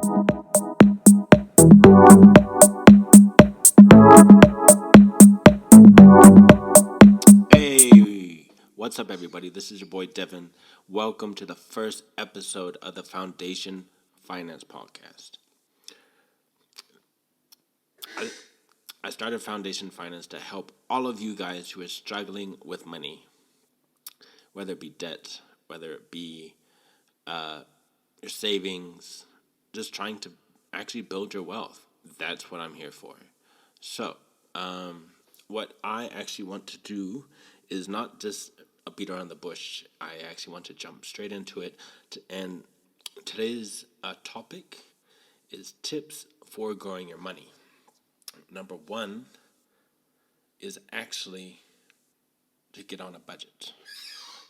Hey, what's up, everybody? This is your boy Devin. Welcome to the first episode of the Foundation Finance Podcast. I started Foundation Finance to help all of you guys who are struggling with money, whether it be debt, whether it be your savings, just trying to actually build your wealth. That's what I'm here for. So, what I actually want to do is not just a beat around the bush. I actually want to jump straight into it. And today's topic is tips for growing your money. Number one is actually to get on a budget.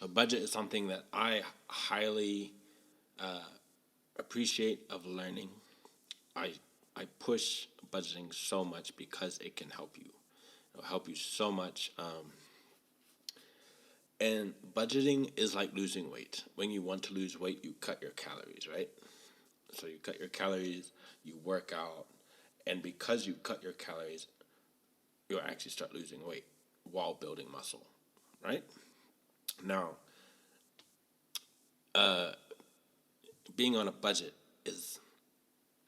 A budget is something that I highly appreciate of learning. I push budgeting so much because it can help you. It'll help you so much. And budgeting is like losing weight. When you want to lose weight, you cut your calories, right? So you cut your calories, you work out, and because you cut your calories, you'll actually start losing weight while building muscle, right? Now, being on a budget is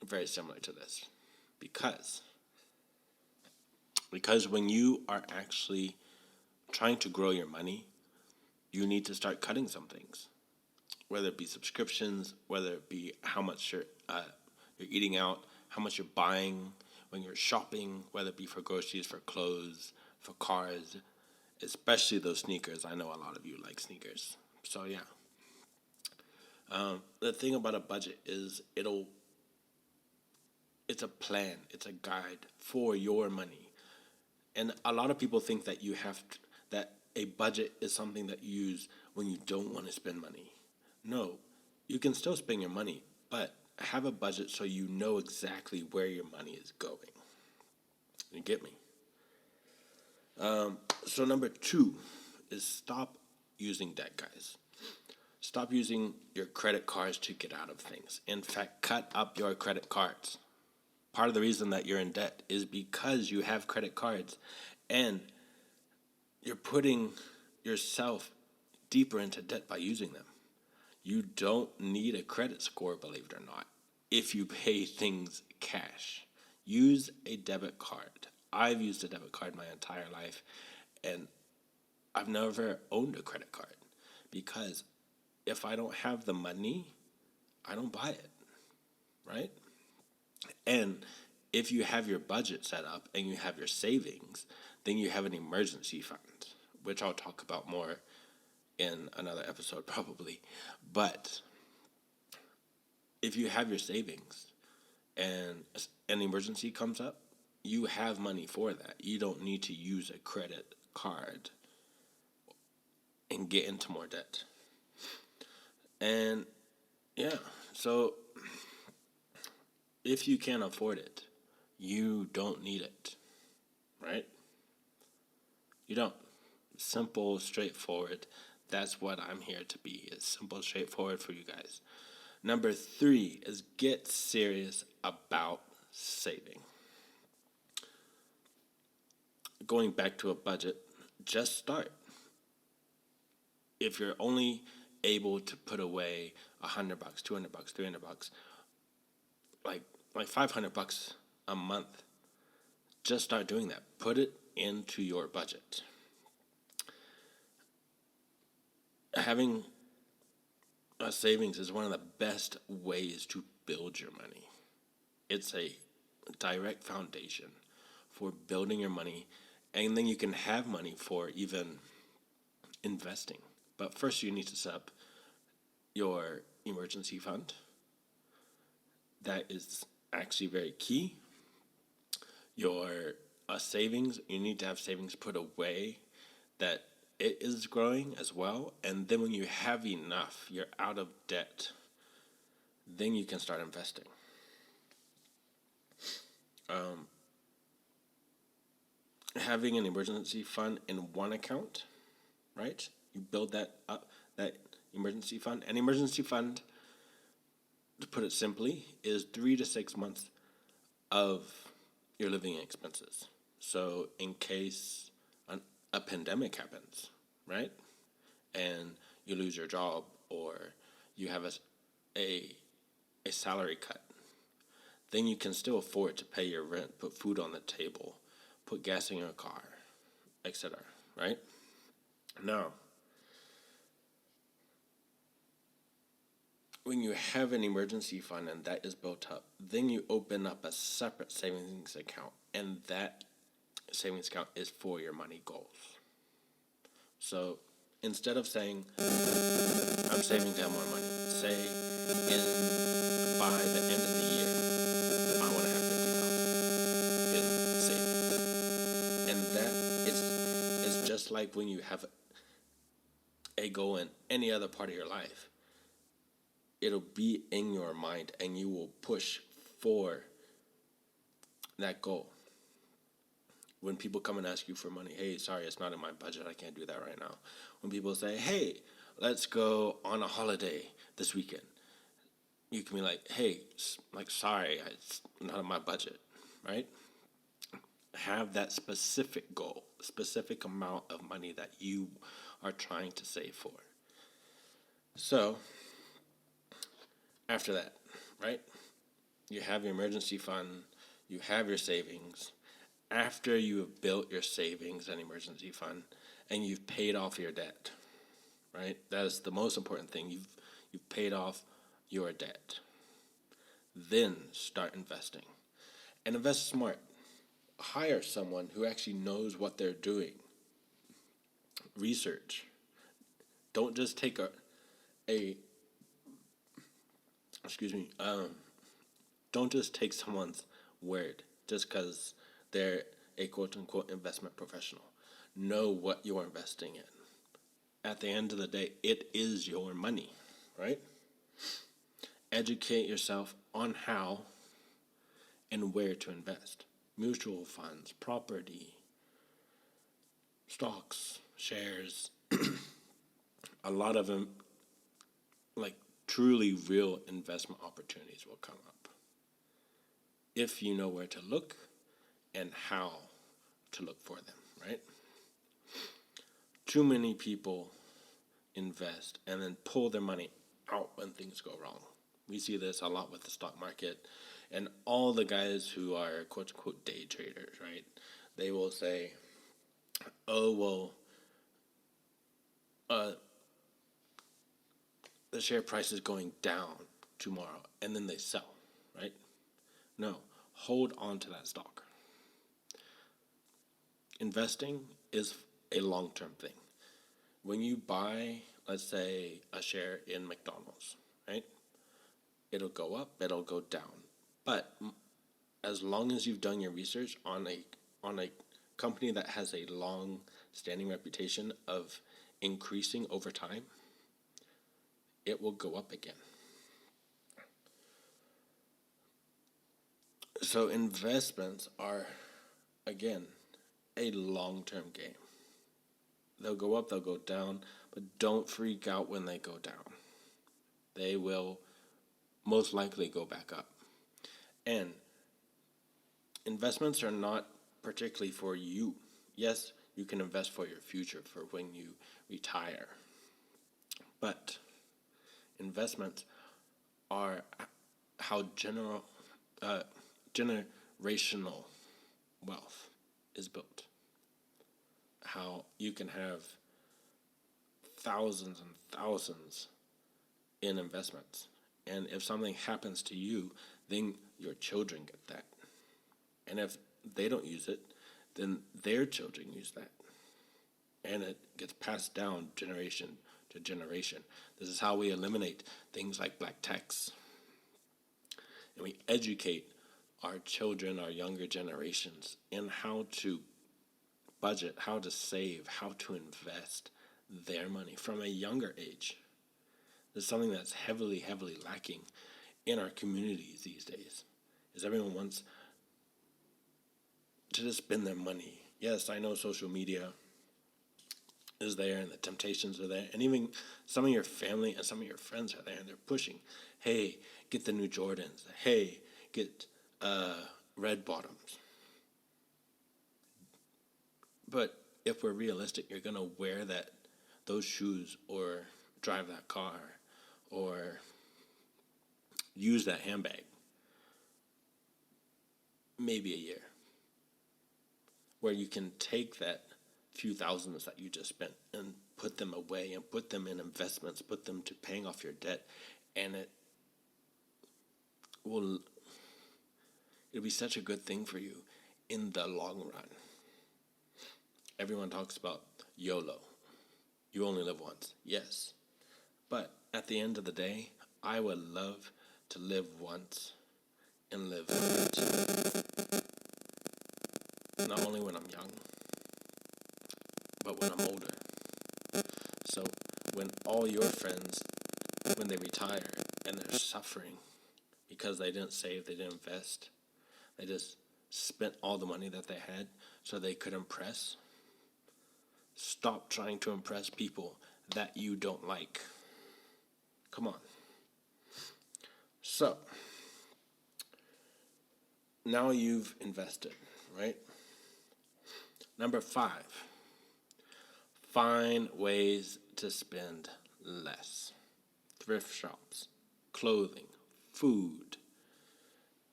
very similar to this because when you are actually trying to grow your money, you need to start cutting some things, whether it be subscriptions, whether it be how much you're eating out, how much you're buying when you're shopping, whether it be for groceries, for clothes, for cars, especially those sneakers. I know a lot of you like sneakers. So yeah. The thing about a budget is it's a plan, it's a guide for your money. And a lot of people think that that a budget is something that you use when you don't want to spend money. No, you can still spend your money, but have a budget so you know exactly where your money is going. You get me? So number two is stop using debt, guys. Stop using your credit cards to get out of things. In fact, cut up your credit cards. Part of the reason that you're in debt is because you have credit cards and you're putting yourself deeper into debt by using them. You don't need a credit score, believe it or not, if you pay things cash. Use a debit card. I've used a debit card my entire life, and I've never owned a credit card because if I don't have the money, I don't buy it, right? And if you have your budget set up and you have your savings, then you have an emergency fund, which I'll talk about more in another episode probably. But if you have your savings and an emergency comes up, you have money for that. You don't need to use a credit card and get into more debt. And yeah, so if you can't afford it, you don't need it, right? You don't. Simple, straightforward. That's what I'm here to be, is simple, straightforward for you guys. Number three is get serious about saving. Going back to a budget, just start. If you're only able to put away $100, $200, $300, like $500 a month, just start doing that. Put it into your budget. Having a savings is one of the best ways to build your money. It's a direct foundation for building your money, and then you can have money for even investing. But first, you need to set up your emergency fund. That is actually very key. Your savings, you need to have savings put away that it is growing as well. And then when you have enough, you're out of debt, then you can start investing. Having an emergency fund in one account, right? You build that up, that emergency fund. An emergency fund to put it simply, is 3 to 6 months of your living expenses. So in case a pandemic happens, right, and you lose your job, or you have a salary cut, then you can still afford to pay your rent, put food on the table, put gas in your car, etc., right? Now, when you have an emergency fund and that is built up, then you open up a separate savings account, and that savings account is for your money goals. So instead of saying, I'm saving to have more money, say, by the end of the year, I want to have 50,000 in savings. And that is just like when you have a goal in any other part of your life. It'll be in your mind, and you will push for that goal. When people come and ask you for money, hey, sorry, it's not in my budget, I can't do that right now. When people say, hey, let's go on a holiday this weekend, you can be like, hey, sorry, it's not in my budget, right? Have that specific goal, specific amount of money that you are trying to save for. So, after that, right, you have your emergency fund, you have your savings. After you have built your savings and emergency fund, and you've paid off your debt, right? That is the most important thing. You've paid off your debt. Then start investing. And invest smart. Hire someone who actually knows what they're doing. Research. Don't just take don't just take someone's word just because they're a quote-unquote investment professional. Know what you're investing in. At the end of the day, it is your money, right? Educate yourself on how and where to invest. Mutual funds, property, stocks, shares. A lot of them, like truly real investment opportunities will come up if you know where to look and how to look for them, right? Too many people invest and then pull their money out when things go wrong. We see this a lot with the stock market and all the guys who are quote-unquote day traders, right? They will say, oh, well, the share price is going down tomorrow, and then they sell, right? No, hold on to that stock. Investing is a long-term thing. When you buy, let's say, a share in McDonald's, right? It'll go up, it'll go down. But as long as you've done your research on a company that has a long-standing reputation of increasing over time, it will go up again. So investments are, again, a long-term game. They'll go up, they'll go down, but don't freak out when they go down. They will most likely go back up. And investments are not particularly for you. Yes, you can invest for your future, for when you retire. But investments are how generational wealth is built. How you can have thousands and thousands in investments. And if something happens to you, then your children get that. And if they don't use it, then their children use that. And it gets passed down generation to generation. This is how we eliminate things like black tax. And we educate our children, our younger generations, in how to budget, how to save, how to invest their money from a younger age. This is something that's heavily, heavily lacking in our communities these days, is everyone wants to just spend their money. Yes, I know social media is there and the temptations are there. And even some of your family and some of your friends are there and they're pushing. Hey, get the new Jordans. Hey, get red bottoms. But if we're realistic, you're going to wear those shoes or drive that car or use that handbag maybe a year, where you can take that few thousands that you just spent and put them away and put them in investments, put them to paying off your debt, and it'll be such a good thing for you in the long run. Everyone talks about YOLO. You only live once. Yes. But at the end of the day, I would love to live once and live it. Not only when I'm young, but when I'm older. So when all your friends, when they retire and they're suffering because they didn't save, they didn't invest, they just spent all the money that they had so they could impress. Stop trying to impress people that you don't like. Come on. So, now you've invested, right? Number 5, find ways to spend less. Thrift shops, clothing, food.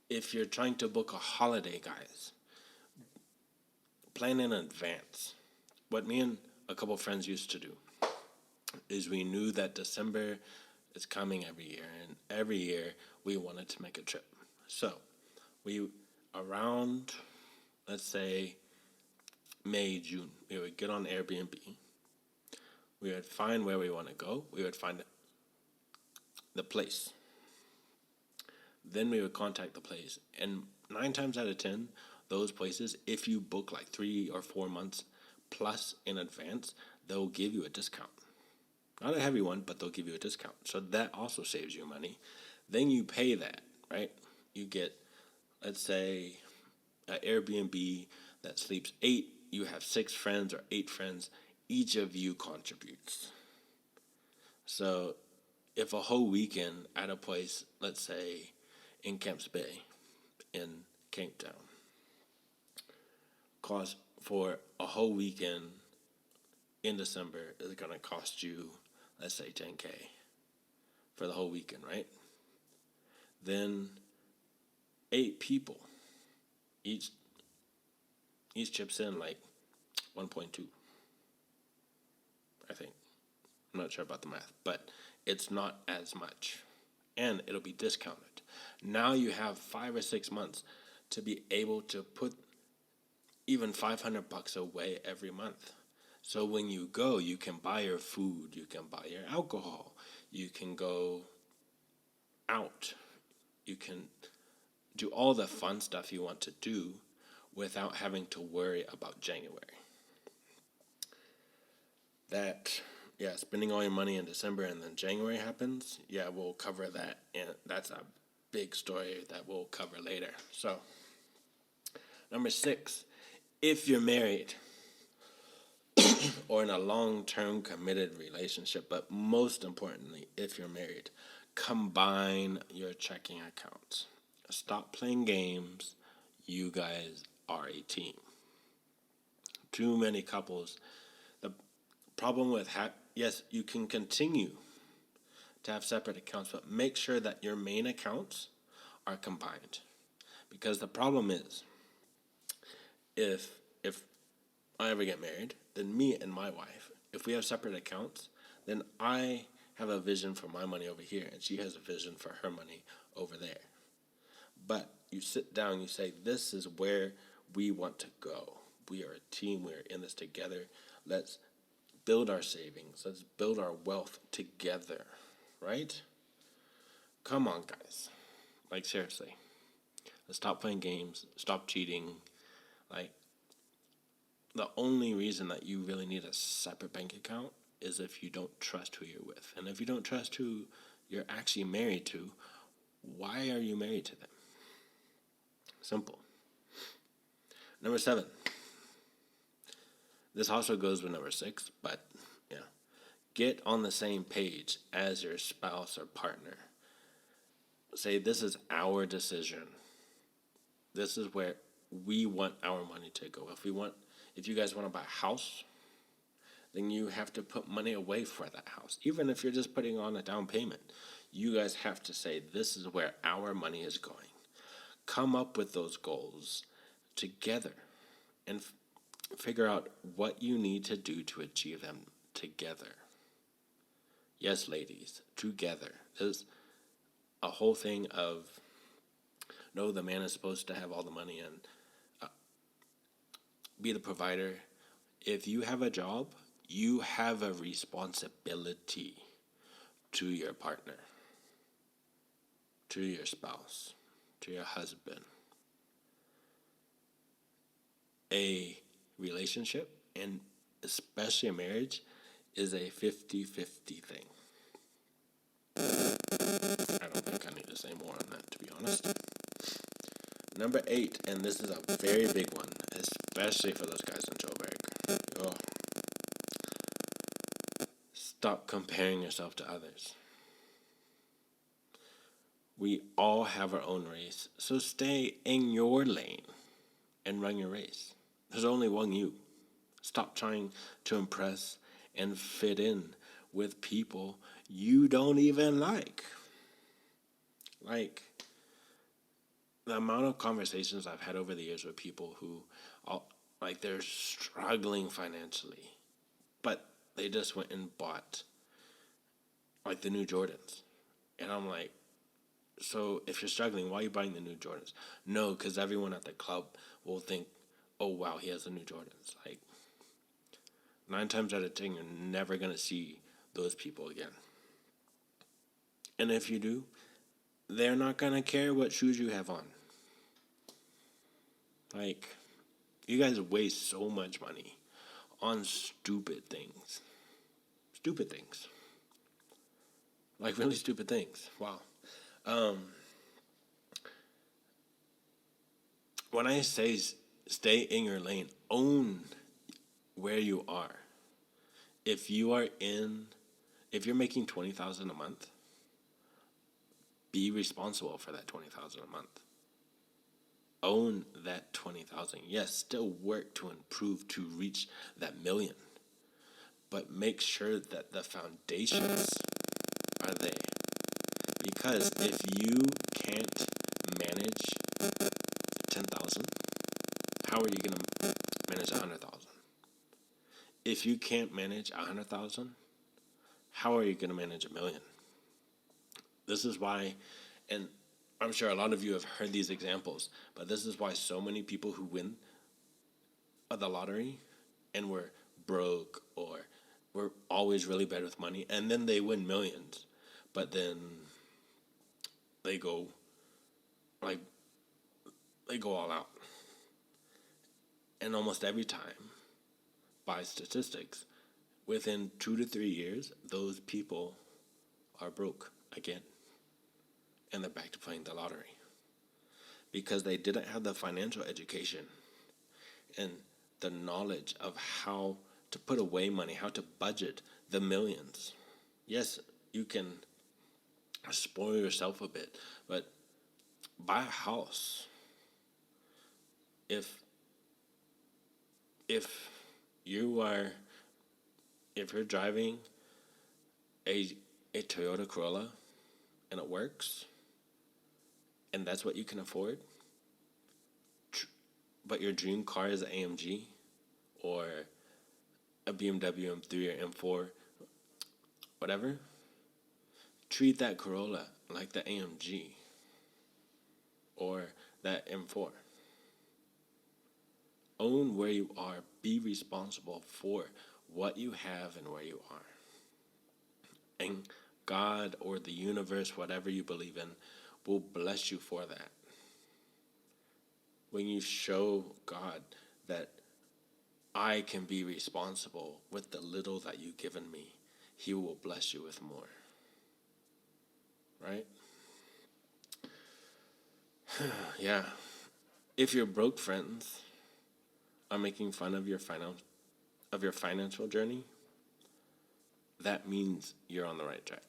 If you're trying to book a holiday, guys, plan in advance. What me and a couple of friends used to do is we knew that December is coming every year, and every year we wanted to make a trip. So we, around, let's say, May, June, we would get on Airbnb. We would find where we want to go. We would find the place. Then we would contact the place. And 9 times out of 10, those places, if you book like 3 or 4 months plus in advance, they'll give you a discount. Not a heavy one, but they'll give you a discount. So that also saves you money. Then you pay that, right? You get, let's say, an Airbnb that sleeps 8. You have 6 friends or 8 friends. Each of you contributes. So if a whole weekend at a place, let's say in Camps Bay, in Cape Town, costs for a whole weekend in December is going to cost you, let's say, $10K for the whole weekend, right? Then 8 people, each chips in like 1.2, I think. I'm not sure about the math, but it's not as much, and it'll be discounted. Now you have 5 or 6 months to be able to put even $500 away every month. So when you go, you can buy your food, you can buy your alcohol, you can go out, you can do all the fun stuff you want to do without having to worry about January. Spending all your money in December and then January happens, we'll cover that, and that's a big story that we'll cover later. So, number 6, if you're married or in a long-term committed relationship, but most importantly, if you're married, combine your checking accounts. Stop playing games. You guys are a team. Too many couples. The problem with yes, you can continue to have separate accounts, but make sure that your main accounts are combined. Because the problem is, if I ever get married, then me and my wife, if we have separate accounts, then I have a vision for my money over here, and she has a vision for her money over there. But you sit down, you say, this is where we want to go. We are a team. We're in this together. Let's build our savings. Let's build our wealth together, right? Come on, guys. Like, seriously. Let's stop playing games. Stop cheating. Like, the only reason that you really need a separate bank account is if you don't trust who you're with. And if you don't trust who you're actually married to, why are you married to them? Simple. Number 7. This also goes with number 6, but yeah. Get on the same page as your spouse or partner. Say, this is our decision. This is where we want our money to go. If you guys want to buy a house, then you have to put money away for that house. Even if you're just putting on a down payment, you guys have to say, this is where our money is going. Come up with those goals together and figure out what you need to do to achieve them together. Yes, ladies, together. There's a whole thing of, no, the man is supposed to have all the money and be the provider. If you have a job, you have a responsibility to your partner, to your spouse, to your husband. A relationship, and especially a marriage, is a 50-50 thing. I don't think I need to say more on that, to be honest. Number 8, and this is a very big one, especially for those guys in Joburg. Oh. Stop comparing yourself to others. We all have our own race, so stay in your lane and run your race. There's only one you. Stop trying to impress and fit in with people you don't even like. Like, the amount of conversations I've had over the years with people who, they're struggling financially, but they just went and bought, the new Jordans. And I'm like, so if you're struggling, why are you buying the new Jordans? No, because everyone at the club will think, oh, wow, he has the new Jordans. 9 times out of 10, you're never going to see those people again. And if you do, they're not going to care what shoes you have on. You guys waste so much money on stupid things. Stupid things. Really stupid things. Wow. When I say stay in your lane, own where you are. If you're making $20,000 a month, be responsible for that $20,000 a month. Own that $20,000. Yes, still work to improve to reach that $1 million, but make sure that the foundations are there. Because if you can't manage 10,000, how are you going to manage 100,000? If you can't manage 100,000, how are you going to manage 1 million? This is why, and I'm sure a lot of you have heard these examples, but this is why so many people who win the lottery and were broke or were always really bad with money, and then they win millions, but then they go all out. And almost every time, by statistics, within 2 to 3 years, those people are broke again. And they're back to playing the lottery. Because they didn't have the financial education and the knowledge of how to put away money, how to budget the millions. Yes, you can spoil yourself a bit, but buy a house. If you're driving a Toyota Corolla and it works, and that's what you can afford, but your dream car is an AMG or a BMW M3 or M4, whatever, treat that Corolla like the AMG or that M4. Own where you are. Be responsible for what you have and where you are. And God or the universe, whatever you believe in, will bless you for that. When you show God that I can be responsible with the little that you've given me, He will bless you with more. Right? Yeah. If your broke friends are making fun of your of your financial journey, that means you're on the right track.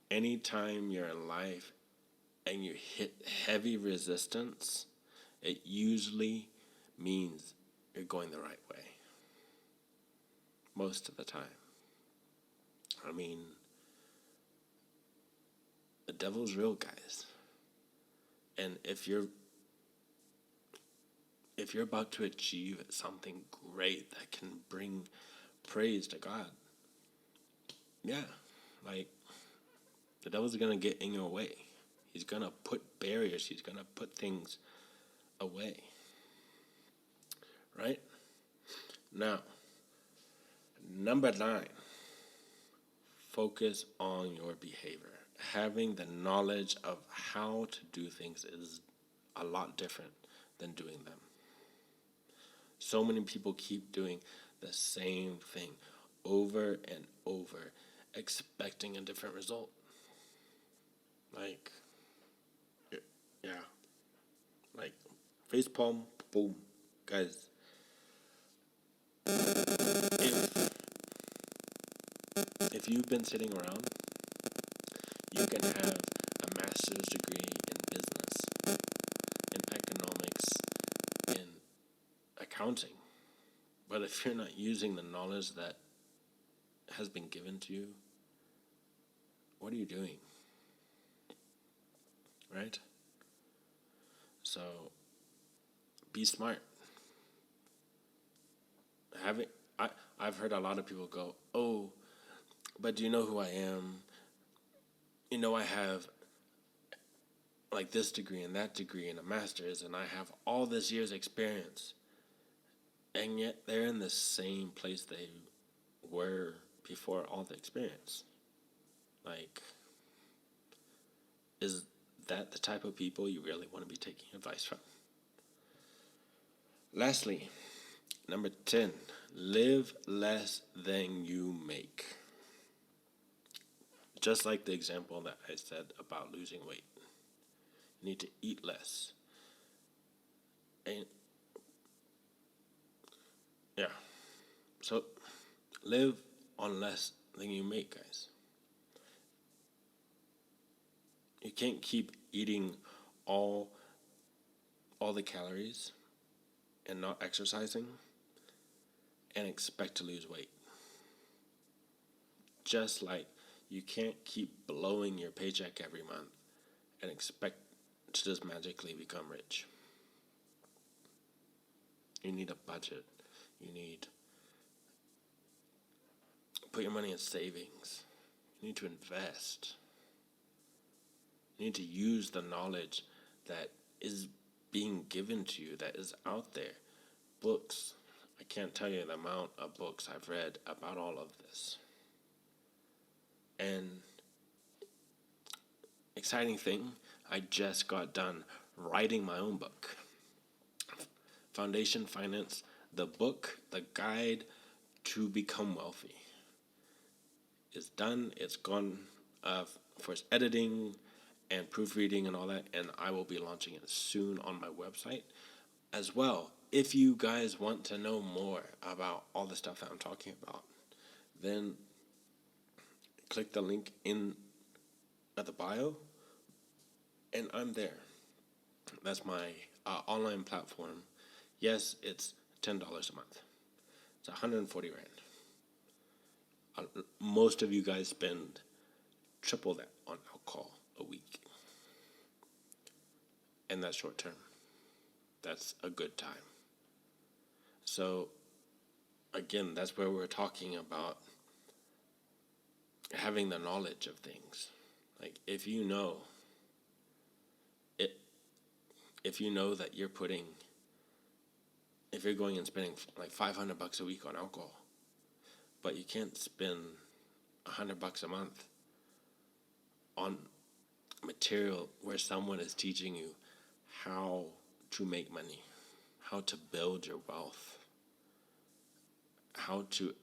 Anytime you're in life and you hit heavy resistance, it usually means you're going the right way. Most of the time. I mean, the devil's real, guys. And if you're about to achieve something great that can bring praise to God, yeah, like, the devil's gonna get in your way. He's gonna put barriers. He's gonna put things away. Right? Now, number 9, focus on your behavior. Having the knowledge of how to do things is a lot different than doing them. So many people keep doing the same thing over and over, expecting a different result. Like, yeah. Like, facepalm, boom. Guys, if you've been sitting around, you can have a master's degree in business, in economics, in accounting. But if you're not using the knowledge that has been given to you, what are you doing? Right? So, be smart. I've heard a lot of people go, oh, but do you know who I am? You know, I have like this degree and that degree and a master's, and I have all this year's experience. And yet they're in the same place they were before all the experience. Like, is that the type of people you really want to be taking advice from? Lastly, number 10, live less than you make. Just like the example that I said about losing weight. You need to eat less. And yeah. So live on less than you make, guys. You can't keep eating all the calories and not exercising and expect to lose weight. Just like you can't keep blowing your paycheck every month and expect to just magically become rich. You need a budget. You need to put your money in savings. You need to invest. You need to use the knowledge that is being given to you, that is out there. Books. I can't tell you the amount of books I've read about all of this. And exciting thing, I just got done writing my own book. Foundation Finance, the book, the guide to become wealthy, is done. It's gone for its editing and proofreading and all that, and I will be launching it soon on my website as well. If you guys want to know more about all the stuff that I'm talking about, then click the link in at the bio, and I'm there. That's my online platform. Yes, it's $10 a month. It's 140 Rand. Most of you guys spend triple that on alcohol a week. And that's short term. That's a good time. So, again, that's where we're talking about having the knowledge of things. Like, if you know that if you're going and spending like $500 a week on alcohol, but you can't spend $100 a month on material where someone is teaching you how to make money, how to build your wealth, how to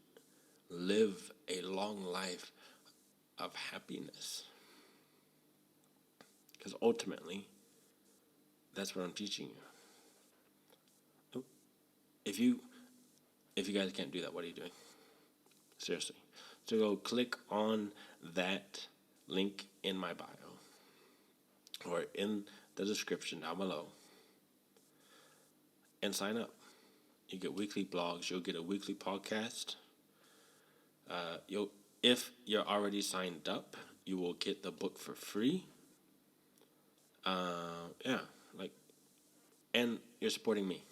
live a long life of happiness. Because ultimately, that's what I'm teaching you. if you guys can't do that, what are you doing? Seriously. So go click on that link in my bio or in the description down below and sign up. You get weekly blogs. You'll get a weekly podcast. If you're already signed up, you will get the book for free. And you're supporting me.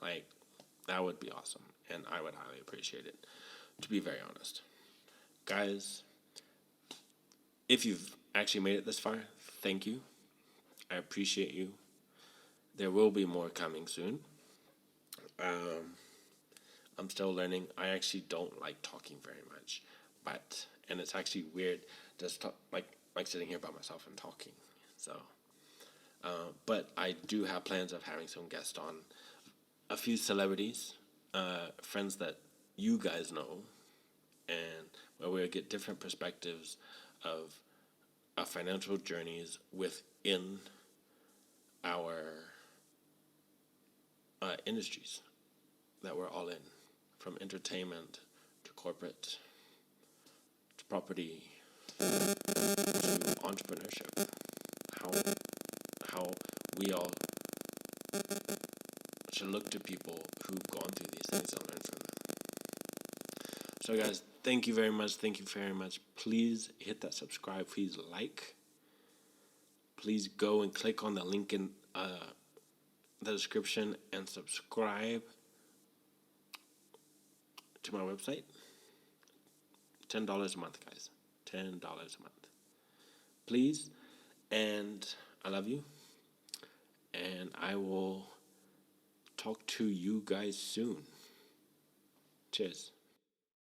Like, that would be awesome, and I would highly appreciate it, to be very honest. Guys, if you've actually made it this far, thank you. I appreciate you. There will be more coming soon. I'm still learning. I actually don't like talking very much, and it's actually weird just like sitting here by myself and talking. So, but I do have plans of having some guests on, a few celebrities, friends that you guys know, and where we'll get different perspectives of our financial journeys within our industries that we're all in, from entertainment to corporate to property to entrepreneurship. How we all should look to people who've gone through these things and learn from them. So guys, thank you very much. Thank you very much. Please hit that subscribe. Please like. Please go and click on the link in the description and subscribe to my website. $10 a month, guys. $10 a month. Please. And I love you. And I will talk to you guys soon. Cheers.